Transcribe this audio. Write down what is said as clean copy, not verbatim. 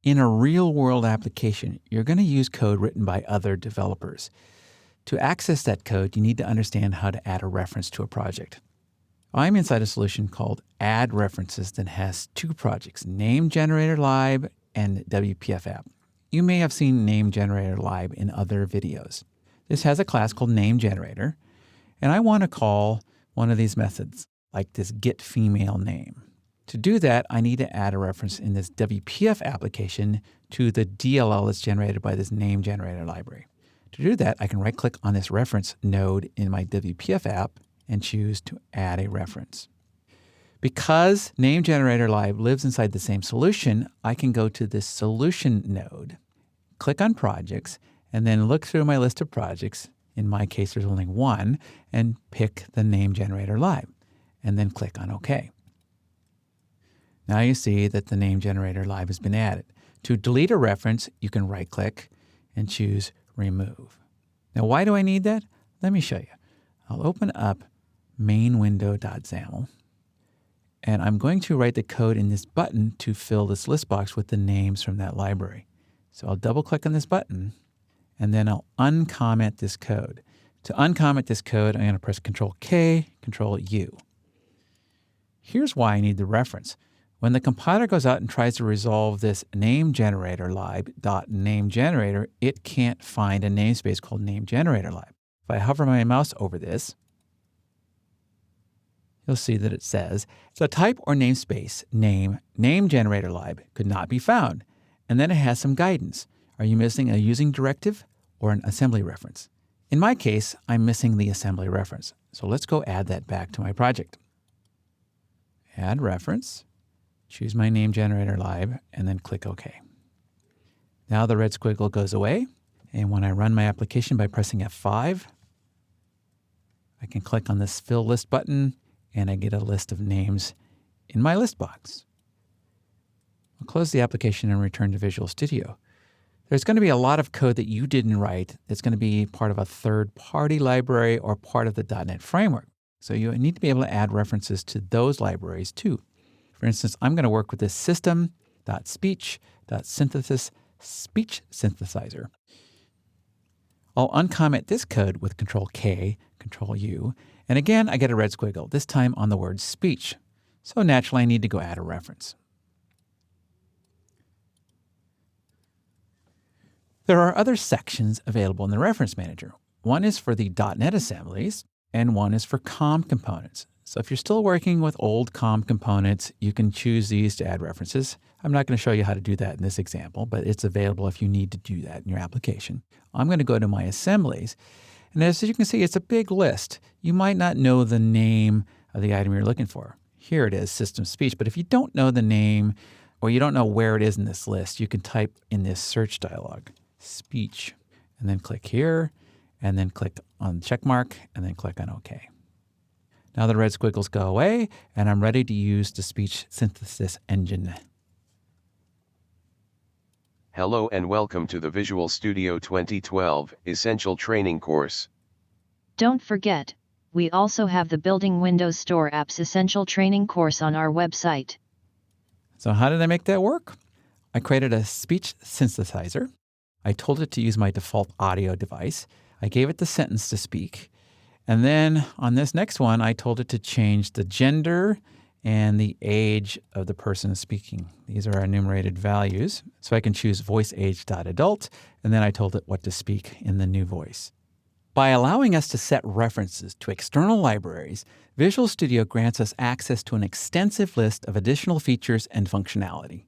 In a real-world application, you're going to use code written by other developers. To access that code, you need to understand how to add a reference to a project. I'm inside a solution called Add References that has two projects, Name Generator Lib and WPF App. You may have seen Name Generator Lib in other videos. This has a class called Name Generator, and I want to call one of these methods, like this getFemaleName. To do that, I need to add a reference in this WPF application to the DLL that's generated by this Name Generator library. To do that, I can right-click on this reference node in my WPF app and choose to add a reference. Because Name Generator Lib lives inside the same solution, I can go to this solution node, click on projects, and then look through my list of projects. In my case, there's only one, and pick the Name Generator Lib, and then click on OK. Now you see that the Name Generator Lib has been added. To delete a reference, you can right-click and choose Remove. Now, why do I need that? Let me show you. I'll open up mainwindow.xaml, and I'm going to write the code in this button to fill this list box with the names from that library. So I'll double-click on this button, and then I'll uncomment this code. To uncomment this code, I'm going to press Control-K, Control-U. Here's why I need the reference. When the compiler goes out and tries to resolve this name generator lib.nameGenerator, it can't find a namespace called name generator lib. If I hover my mouse over this, you'll see that it says the type or namespace name generator lib could not be found. And then it has some guidance. Are you missing a using directive or an assembly reference? In my case, I'm missing the assembly reference. So let's go add that back to my project. Add reference. Choose my Name Generator Lib, and then click OK. Now the red squiggle goes away, and when I run my application by pressing F5, I can click on this Fill List button, and I get a list of names in my list box. I'll close the application and return to Visual Studio. There's going to be a lot of code that you didn't write that's going to be part of a third-party library or part of the .NET framework. So you need to be able to add references to those libraries too. For instance, I'm going to work with this system.speech.synthesis speech synthesizer. I'll uncomment this code with Control-K, Control-U, and again, I get a red squiggle, this time on the word speech. So naturally, I need to go add a reference. There are other sections available in the Reference Manager. One is for the .NET assemblies, and one is for COM components. So if you're still working with old COM components, you can choose these to add references. I'm not going to show you how to do that in this example, but it's available if you need to do that in your application. I'm going to go to my assemblies. And as you can see, it's a big list. You might not know the name of the item you're looking for. Here it is, System Speech. But if you don't know the name or you don't know where it is in this list, you can type in this search dialog, speech, and then click here, and then click on the check mark, and then click on OK. Now the red squiggles go away, and I'm ready to use the speech synthesis engine. Hello and welcome to the Visual Studio 2012 Essential Training course. Don't forget, we also have the Building Windows Store Apps Essential Training course on our website. So how did I make that work? I created a speech synthesizer. I told it to use my default audio device. I gave it the sentence to speak. And then on this next one, I told it to change the gender and the age of the person speaking. These are our enumerated values. So I can choose voiceAge.adult, and then I told it what to speak in the new voice. By allowing us to set references to external libraries, Visual Studio grants us access to an extensive list of additional features and functionality.